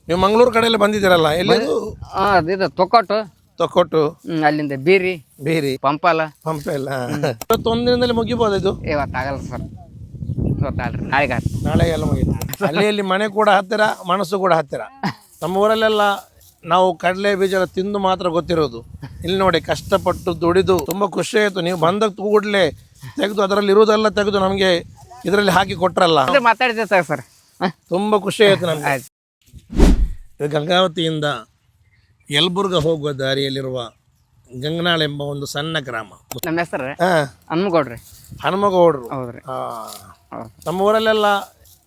ನೀವು ಮಂಗಳೂರು ಕಡೆಯಲ್ಲಿ ಬಂದಿದ್ದೀರಲ್ಲ, ಎಲ್ಲಿದು? ಇದು ತೊಕ್ಕೊಟ್ಟು ತೊಕ್ಕೊಟ್ಟು, ಅಲ್ಲಿಂದ ಬೀರಿ ಬೀರಿ, ಪಂಪಾಲ ಪಂಪ ಎಲ್ಲ. ಇವತ್ತೊಂದು ದಿನದಲ್ಲಿ ಮುಗಿಬೋದು ಇದು? ಇವತ್ತಾಗಲ್ಲ ಸರ್, ಇವತ್ತಾಗಲ್ರಿ, ನಾಳೆಗೆ ನಾಳೆ ಎಲ್ಲ ಮುಗಿತು. ಅಲ್ಲಿ ಮನೆ ಕೂಡ ಹತ್ತಿರ, ಮನಸ್ಸು ಕೂಡ ಹತ್ತಿರ. ನಮ್ಮ ಊರಲ್ಲೆಲ್ಲ ನಾವು ಕಡಲೆ ಬೀಜ ಎಲ್ಲ ತಿಂದು ಮಾತ್ರ ಗೊತ್ತಿರೋದು. ಇಲ್ಲಿ ನೋಡಿ ಕಷ್ಟಪಟ್ಟು ದುಡಿದು ತುಂಬ ಖುಷಿ ಆಯಿತು. ನೀವು ಬಂದ ಕೂಡಲೇ ತೆಗೆದು ಅದರಲ್ಲಿ ಇರುವುದೆಲ್ಲ ತೆಗೆದು ನಮಗೆ ಇದರಲ್ಲಿ ಹಾಕಿ ಕೊಟ್ರಲ್ಲ, ಮಾತಾಡ್ತೇವೆ ಸರ್. ತುಂಬ ಖುಷಿ ಆಯಿತು ನಮಗೆ. ಇದು ಗಂಗಾವತಿಯಿಂದ ಯಲಬುರ್ಗ ಹೋಗುವ ದಾರಿಯಲ್ಲಿರುವ ಗಂಗನಾಳ ಎಂಬ ಒಂದು ಸಣ್ಣ ಗ್ರಾಮ. ನಮ್ಮ ಹೆಸರು ಹನುಮಗೌಡ್ರಿ. ಹನುಮಗೌಡರು. ಹೌದ್ರಿ. ನಮ್ಮ ಊರಲ್ಲೆಲ್ಲ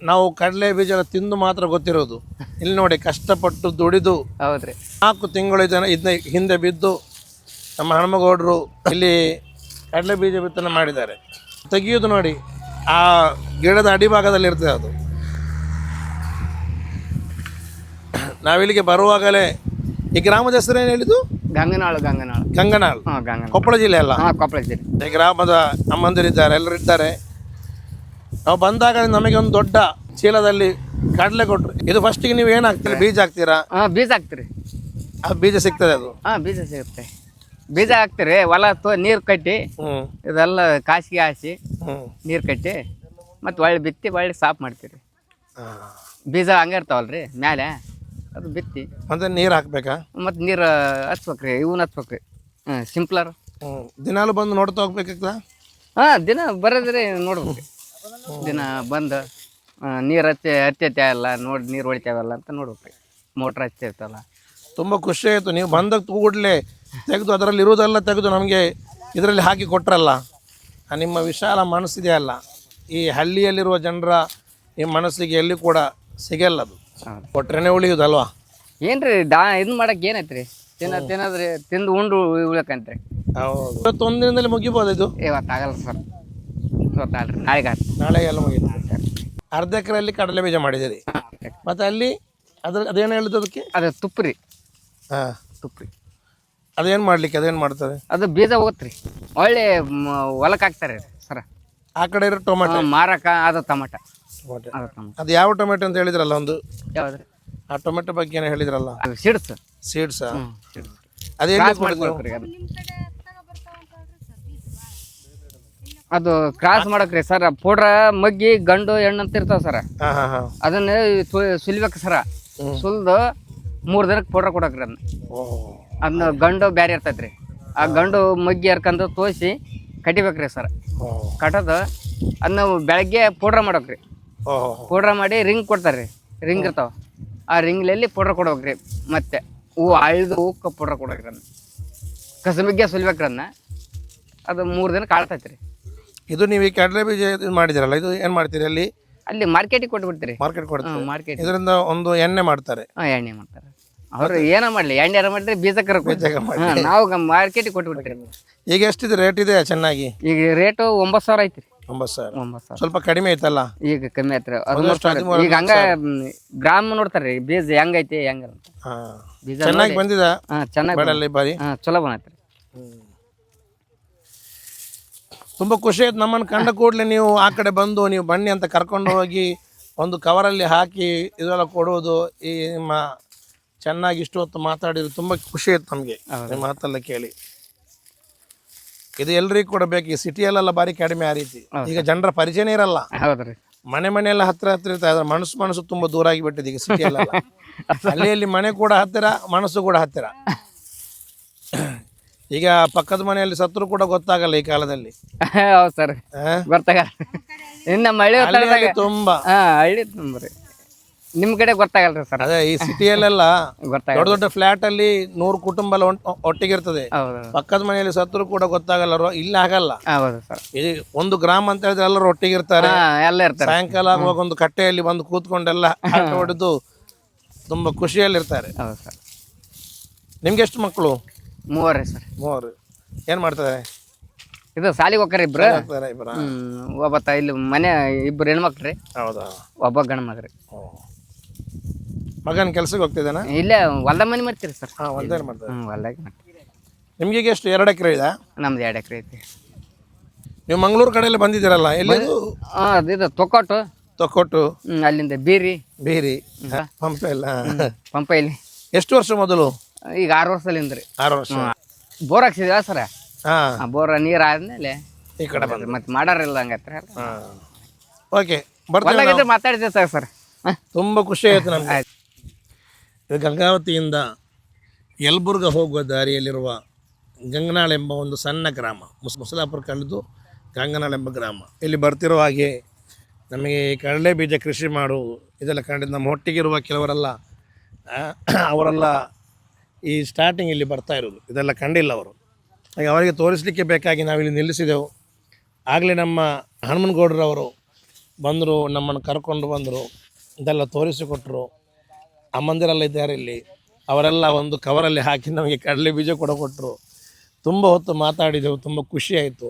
ನಾವು ಕಡಲೆ ಬೀಜ ಎಲ್ಲ ತಿಂದು ಮಾತ್ರ ಗೊತ್ತಿರೋದು. ಇಲ್ಲಿ ನೋಡಿ ಕಷ್ಟಪಟ್ಟು ದುಡಿದು, ಹೌದ್ರಿ, 4 ತಿಂಗಳು ಹಿಂದೆ ಬಿದ್ದು ನಮ್ಮ ಹನುಮಗೌಡರು ಇಲ್ಲಿ ಕಡಲೆ ಬೀಜ ಬಿತ್ತನೆ ಮಾಡಿದ್ದಾರೆ. ತೆಗಿಯೋದು ನೋಡಿ, ಆ ಗಿಡದ ಅಡಿಭಾಗದಲ್ಲಿ ಇರ್ತದೆ ಅದು. ನಾವಿಲ್ಲಿಗೆ ಬರುವಾಗಲೇ ಈ ಗ್ರಾಮದ ಹೆಸರೇನು ಹೇಳಿದ್ದು? ಗಂಗನಾಳು. ಗಂಗನಾಳು, ಕೊಪ್ಪಳ ಜಿಲ್ಲೆ ಅಲ್ಲ? ಕೊಪ್ಪಳ ಜಿಲ್ಲೆ. ಈ ಗ್ರಾಮದ ಅಮ್ಮಂದಿರಿದ್ದಾರೆ, ಎಲ್ಲರಿದ್ದಾರೆ. ನಾವು ಬಂದಾಗ ನಮಗೆ ಒಂದು ದೊಡ್ಡ ಚೀಲದಲ್ಲಿ ಕಡಲೆ ಕೊಟ್ರು. ಇದು ಫಸ್ಟಿಗೆ ನೀವು ಏನು ಹಾಕ್ತೀರಿ? ಬೀಜ ಹಾಕ್ತೀರಾ? ಬೀಜ ಹಾಕ್ತೀರಿ. ಆ ಬೀಜ ಸಿಗ್ತದೆ ಅದು? ಬೀಜ ಸಿಗುತ್ತೆ. ಬೀಜ ಹಾಕ್ತಿರಿ, ಹೊಲ ನೀರು ಕಟ್ಟಿ ಇದೆಲ್ಲ ಕಾಸಿಗೆ ಹಾಸಿ ನೀರು ಕಟ್ಟಿ ಮತ್ತು ಒಳ್ಳೆ ಬಿತ್ತಿ ಒಳ್ಳೆ ಸಾಫ್ ಮಾಡ್ತೀರಿ. ಬೀಜ ಹಂಗೆ ಇರ್ತಾವಲ್ರಿ ಮ್ಯಾಲೆ, ಅದು ಬಿತ್ತಿ ಮತ್ತೆ ನೀರು ಹಾಕ್ಬೇಕಾ? ಮತ್ತು ನೀರು ಹಚ್ಬೇಕ್ರಿ, ಇವನ್ನ ಹಚ್ಬೇಕ್ರಿ. ಸಿಂಪ್ಲರ್. ದಿನಾಲು ಬಂದು ನೋಡ್ತಾ ಹೋಗ್ಬೇಕಾಗ್ತದ? ದಿನ ಬರೋದ್ರಿ, ನೋಡ್ಬೇಕು. ದಿನ ಬಂದು ನೀರು ಹತ್ತೈತೆ ಅಲ್ಲ ನೋಡಿ, ನೀರು ಹೊಡಿತೇವಲ್ಲ ಅಂತ ನೋಡ್ಬೇಕ್ರಿ. ಮೋಟ್ರ್ ಹಚ್ಚಿರ್ತಲ್ಲ. ತುಂಬ ಖುಷಿ ಆಯಿತು. ನೀವು ಬಂದ ಕೂಡಲೇ ತೆಗೆದು ಅದರಲ್ಲಿ ಇರುವುದೆಲ್ಲ ತೆಗೆದು ನಮಗೆ ಇದರಲ್ಲಿ ಹಾಕಿ ಕೊಟ್ರಲ್ಲ, ನಿಮ್ಮ ವಿಶಾಲ ಮನಸ್ಸಿದೆಯಲ್ಲ, ಈ ಹಳ್ಳಿಯಲ್ಲಿರುವ ಜನರ ಈ ಮನಸ್ಸಿಗೆ ಎಲ್ಲಿ ಕೂಡ ಸಿಗಲ್ಲ. ಅದು ಕೊಟ್ರೇನೆ ಉಳಿಯುವುದಲ್ವಾ? ಏನ್ರಿ ಇದು ಮಾಡಕ್ಕೆ ಏನೈತ್ರಿ? ತಿನ್ನೋದ್ರಿ, ತಿಂದು ಉಂಡು ಉಳ್ಕಂತ್ರಿ. ಹೌದು. ಇವತ್ತೊಂದು ದಿನದಲ್ಲಿ ಮುಗಿಬೋದು ಇದು? ಇವತ್ತಾಗಲ್ಲ ಸರ್, ಇವತ್ತಾಗಲ್ರಿ, ನಾಳೆ ಎಲ್ಲ ಮುಗಿತು. ಅರ್ಧ ಎಕರೆಯಲ್ಲಿ ಕಡಲೆ ಬೀಜ ಮಾಡಿದ್ದೀರಿ. ಮತ್ತು ಅಲ್ಲಿ ಅದೇನು ಹೇಳಿದ್ದು ಅದಕ್ಕೆ? ಅದು ತುಪ್ಪ್ರಿ. ತುಪ್ಪ್ರಿ. ಅದೇನು ಮಾಡ್ಲಿಕ್ಕೆ ಅದೇನು ಮಾಡ್ತಾರೆ? ಅದು ಬೀಜ ಹೋಗತ್ರಿ, ಒಳ್ಳೆ ಹೊಲಕ್ಕೆ ಹಾಕ್ತಾರೆ ಸರ. ಆ ಕಡೆ ಇರೋ ಟೊಮೆಟೊ ಮಾರಕ, ಅದು ಟೊಮೆಟೊ. ಅದು ಯಾವ ಟೊಮೆಟೊ ಅಂತ ಹೇಳಿದ್ರಲ್ಲ ಒಂದು? ಯಾವ್ದ್ರಿ? ಆ ಟೊಮೆಟೊ ಬಗ್ಗೆ ಏನೋ ಹೇಳಿದ್ರಲ್ಲ? ಸೀಡ್ಸ್. ಸೀಡ್ಸಾ? ಅದೇನು ಅದು ಕ್ರಾಸ್ ಮಾಡಕ್ರಿ ಸರ್. ಪೌಡ್ರ ಮಗ್ಗಿ ಗಂಡು ಹೆಣ್ಣು ಅಂತ ಇರ್ತಾವ ಸರ. ಅದನ್ನ ಸುಲಿಬೇಕು ಸರ. ಸುಲ್ದು 3 ದಿನಕ್ಕೆ ಪೌಡ್ರ ಕೊಡಕ್ರಿ. ಅದನ್ನ ಗಂಡು ಬ್ಯಾರೆ ಇರ್ತೈತ್ರಿ. ಆ ಗಂಡು ಮಗ್ಗಿ ಹರ್ಕೊಂಡು ತೋರಿಸಿ ಕಟಿಬೇಕ್ರಿ ಸರ್. ಕಟ್ಟೋದು ಅದನ್ನ ಬೆಳಗ್ಗೆ ಪೌಡ್ರ ಮಾಡ್ಬೇಕ್ರಿ. ಪೌಡ್ರ ಮಾಡಿ ರಿಂಗ್ ಕೊಡ್ತಾರ್ರಿ. ರಿಂಗ್ ಇರ್ತಾವ, ಆ ರಿಂಗ್ಲಲ್ಲಿ ಪೌಡ್ರ ಕೊಡ್ಬೇಕ್ರಿ. ಮತ್ತೆ ಹೂವು ಅಳ್ದು ಹೂಕ್ಕೆ ಪೌಡ್ರ ಕೊಡ್ಬೇಕ್ರಿ. ಅದನ್ನ ಕಸಮಿಗ್ಗೆ ಸುಲಿಬೇಕ್ರಿ. ಅದನ್ನ ಅದು 3 ದಿನಕ್ಕೆ ಆಳ್ತೈತ್ರಿ. ಇದು ನೀವು ಈ ಕಡಲೆ ಬೀಜ ಮಾಡಿದಿರಲ್ಲ, ಇದು ಏನು ಮಾಡ್ತೀರಿ? ಅಲ್ಲಿ ಮಾರ್ಕೆಟಿಗೆ ಕೊಟ್ಬಿಡ್ತೀರಿ. ಮಾರ್ಕೆಟ್ ಕೊಡ್ತಾರೆ. ಮಾರ್ಕೆಟ್ ಇದರಿಂದ ಒಂದು ಎಣ್ಣೆ ಮಾಡ್ತಾರೆ. ಎಣ್ಣೆ ಮಾಡ್ತಾರೆ. ಅವ್ರು ಏನೋ ಮಾಡಲಿ, ಎಣ್ಣೆ ಮಾಡಿದ್ರೆ ಬೀಜ ನಾವು ಮಾರ್ಕೆಟಿಗೆ ಕೊಟ್ಬಿಡ್ತೀರಿ. ಈಗ ಎಷ್ಟಿದೆ ರೇಟ್? ಇದೆ ಚೆನ್ನಾಗಿ? ಈಗ ರೇಟು 9,000 ಐತ್ರಿ. 9,000 ಸ್ವಲ್ಪ ಕಡಿಮೆ ಐತಲ್ಲ? ಈಗ ಕಮ್ಮಿ ಐತ್ರಿ. ಈಗ ಹಂಗ ಗ್ರಾಮ್ ನೋಡ್ತಾರ್ರಿ ಬೀಜ ಹೆಂಗೈತಿ ಹೆಂಗ. ಬೀಜ ಚೆನ್ನಾಗಿ ಬಂದಿದ? ಚೆನ್ನಾಗಿ ಬಾರಿ ಚಲೋ ಬಂದೈತ್ರಿ. ತುಂಬ ಖುಷಿ ಆಯ್ತು. ನಮ್ಮನ್ನು ಕಂಡ ಕೂಡಲೇ ನೀವು ಆ ಕಡೆ ಬಂದು ನೀವು ಬನ್ನಿ ಅಂತ ಕರ್ಕೊಂಡು ಹೋಗಿ ಒಂದು ಕವರಲ್ಲಿ ಹಾಕಿ ಇದೆಲ್ಲ ಕೊಡುವುದು, ಈ ನಿಮ್ಮ ಚೆನ್ನಾಗಿ ಇಷ್ಟು ಹೊತ್ತು ಮಾತಾಡಿದ್ರು ತುಂಬ ಖುಷಿ ಆಯ್ತು ನಮಗೆ ನಿಮ್ಮ ಮಾತೆಲ್ಲ ಕೇಳಿ. ಇದು ಎಲ್ರಿಗೂ ಕೊಡಬೇಕು. ಈ ಸಿಟಿಯಲ್ಲೆಲ್ಲ ಭಾರಿ ಕಡಿಮೆ ಆ ರೀತಿ. ಈಗ ಜನರ ಪರಿಚಯನೇ ಇರಲ್ಲ. ಮನೆಯೆಲ್ಲ ಹತ್ರ ಇರ್ತಾರೆ. ಮನಸ್ಸು ತುಂಬ ದೂರ ಆಗಿಬಿಟ್ಟಿದೆ ಈಗ ಸಿಟಿಯಲ್ಲೆಲ್ಲ. ಹಳ್ಳಿಯಲ್ಲಿ ಮನೆ ಕೂಡ ಹತ್ತಿರ, ಮನಸ್ಸು ಕೂಡ ಹತ್ತಿರ. ಈಗ ಪಕ್ಕದ ಮನೆಯಲ್ಲಿ ಸತ್ರು ಕೂಡ ಗೊತ್ತಾಗಲ್ಲ ಈ ಕಾಲದಲ್ಲಿ. ಹೌದು ಸರ್, ಗೊತ್ತಾಗಲ್ಲ. ಇನ್ನು ಮಳೆ ತುಂಬಾ ಹಳ್ಳಿ ತುಂಬ್ರಿ, ನಿಮ್ ಕಡೆ ಗೊತ್ತಾಗಲ್ರಿ ಸರ್. ಅದೇ ಈ ಸಿಟಿಯಲ್ಲೆಲ್ಲ ದೊಡ್ಡ ದೊಡ್ಡ ಫ್ಲಾಟ್ ಅಲ್ಲಿ 100 ಕುಟುಂಬ ಒಟ್ಟಿಗೆ ಇರ್ತದೆ. ಪಕ್ಕದ ಮನೆಯಲ್ಲಿ ಸತ್ರು ಕೂಡ ಗೊತ್ತಾಗಲ್ಲ. ಇಲ್ಲಿ ಆಗಲ್ಲ. ಇದು ಒಂದು ಗ್ರಾಮ ಅಂತ ಹೇಳಿದ್ರೆ ಎಲ್ಲರೂ ಒಟ್ಟಿಗೆ ಇರ್ತಾರೆ. ಸಾಯಂಕಾಲ ಆಗುವಾಗ ಒಂದು ಕಟ್ಟೆಯಲ್ಲಿ ಬಂದು ಕೂತ್ಕೊಂಡೆಲ್ಲ ಆಟ ಹೊಡೆದು ತುಂಬಾ ಖುಷಿಯಲ್ಲಿರ್ತಾರೆ. ನಿಮ್ಗೆ ಎಷ್ಟು ಮಕ್ಕಳು? 3 ರೀ ಸರ್. 3. ಏನ್ ಮಾಡ್ತಾರೆ? ಇದು ಸಾಲಿಗೆ ಹೋಗ್ತಾರೆ ಇಬ್ರು. ಒಬ್ಬ ಇಲ್ಲಿ ಮನೆ 2 ಹೆಣ್ಮಕ್ಳ್ರಿ. ಹೌದಾ? ಒಬ್ಬ ಗಂಡ ಮಗ್ರಿ. ಮಗನ ಕೆಲ್ಸಕ್ಕೆ ಹೋಗ್ತಿದ್ದಾನ? ಇಲ್ಲೇ ಹೊಲ್ದ ಮನೆ ಮಾಡ್ತೀರಿ ಸರ್. ಹೊಲ್ದಾರ ಮಾಡ್ತಾರೆ. ಹೊಲ್ದಾಗ ಮಾಡ್ತೀವಿ. ನಿಮ್ಗೆ ಎಷ್ಟು 2 ಎಕರೆ ಇದೆ? ನಮ್ದು 2 ಎಕರೆ ಐತಿ. ನೀವು ಮಂಗಳೂರು ಕಡೆಯಲ್ಲಿ ಬಂದಿದ್ದೀರಲ್ಲ, ಎಲ್ಲಿ? ಇದು ತೊಕ್ಕೊಟ್ಟು. ತೊಕ್ಕೊಟ್ಟು ಅಲ್ಲಿಂದ ಬೀರಿ ಬೇರಿ ಪಂಪ ಎಲ್ಲ ಪಂಪ ಇಲ್ಲಿ ಎಷ್ಟು ವರ್ಷ ಮೊದಲು? ಈಗ 6 ವರ್ಷದಿಂದ ರೀ 6 ವರ್ಷ. ಬೋರ್ ಹಾಕ್ಸಿದ್ವ ಸರ. ಹಾ ಬೋರ್ ನೀರು ಆದ್ಮೇಲೆ ಈ ಕಡೆ ಬಂದು. ಮತ್ತೆ ಮಾಡಾರಿಲ್ಲ ಹಂಗತ್ರ ಓಕೆ ಬರ್ತೀವಿ. ಹೊಲ್ದಾಗಿದ್ರೆ ಮಾತಾಡ್ತೇವೆ ಸರ್. ತುಂಬ ಖುಷಿ ಆಯ್ತು ನಮ್ಗೆ. ಇದು ಗಂಗಾವತಿಯಿಂದ ಯಲಬುರ್ಗ ಹೋಗುವ ದಾರಿಯಲ್ಲಿರುವ ಗಂಗನಾಳ್ ಎಂಬ ಒಂದು ಸಣ್ಣ ಗ್ರಾಮ, ಮುಸಲಾಪುರ ಕಳೆದು ಗಂಗನಾಳ್ ಎಂಬ ಗ್ರಾಮ. ಇಲ್ಲಿ ಬರ್ತಿರೋ ಹಾಗೆ ನಮಗೆ ಕಡಲೆ ಬೀಜ ಕೃಷಿ ಮಾಡುವುದು ಇದೆಲ್ಲ ಕಂಡಿದ್ದು. ನಮ್ಮ ಒಟ್ಟಿಗಿರುವ ಕೆಲವರೆಲ್ಲ ಅವರೆಲ್ಲ ಈ ಸ್ಟಾರ್ಟಿಂಗ್ ಇಲ್ಲಿ ಬರ್ತಾ ಇರೋದು, ಇದೆಲ್ಲ ಕಂಡಿಲ್ಲ ಅವರು. ಹಾಗೆ ಅವರಿಗೆ ತೋರಿಸಲಿಕ್ಕೆ ಬೇಕಾಗಿ ನಾವಿಲ್ಲಿ ನಿಲ್ಲಿಸಿದೆವು. ಆಗಲೇ ನಮ್ಮ ಹನುಮನಗೌಡರವರು ಬಂದರು, ನಮ್ಮನ್ನು ಕರ್ಕೊಂಡು ಬಂದರು, ಇದೆಲ್ಲ ತೋರಿಸಿಕೊಟ್ರು. ಅಮ್ಮಂದಿರೆಲ್ಲ ಇದ್ದಾರೆ ಇಲ್ಲಿ, ಅವರೆಲ್ಲ ಒಂದು ಕವರಲ್ಲಿ ಹಾಕಿ ನಮಗೆ ಕಡಲೆ ಬೀಜ ಕೂಡ ಕೊಟ್ಟರು. ತುಂಬ ಹೊತ್ತು ಮಾತಾಡಿದೆವು, ತುಂಬ ಖುಷಿಯಾಯಿತು.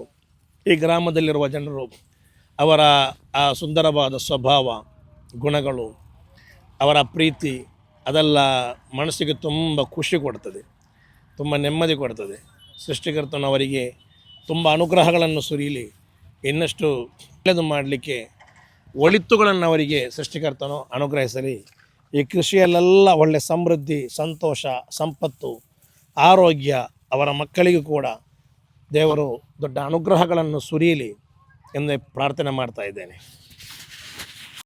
ಈ ಗ್ರಾಮದಲ್ಲಿರುವ ಜನರು ಅವರ ಆ ಸುಂದರವಾದ ಸ್ವಭಾವ, ಗುಣಗಳು, ಅವರ ಪ್ರೀತಿ ಅದೆಲ್ಲ ಮನಸ್ಸಿಗೆ ತುಂಬ ಖುಷಿ ಕೊಡ್ತದೆ, ತುಂಬ ನೆಮ್ಮದಿ ಕೊಡ್ತದೆ. ಸೃಷ್ಟಿಕರ್ತನು ಅವರಿಗೆ ತುಂಬ ಅನುಗ್ರಹಗಳನ್ನು ಸುರಿಯಲಿ, ಇನ್ನಷ್ಟು ಒಳ್ಳೆಯದು ಮಾಡಲಿಕ್ಕೆ ಒಳಿತುಗಳನ್ನು ಅವರಿಗೆ ಸೃಷ್ಟಿಕರ್ತನು ಅನುಗ್ರಹಿಸಲಿ. ಈ ಕೃಷಿಯಲ್ಲೆಲ್ಲ ಒಳ್ಳೆಯ ಸಮೃದ್ಧಿ, ಸಂತೋಷ, ಸಂಪತ್ತು, ಆರೋಗ್ಯ ಅವರ ಮಕ್ಕಳಿಗೂ ಕೂಡ ದೇವರು ದೊಡ್ಡ ಅನುಗ್ರಹಗಳನ್ನು ಸುರಿಯಲಿ ಎಂದು ಪ್ರಾರ್ಥನೆ ಮಾಡ್ತಾ ಇದ್ದೇನೆ.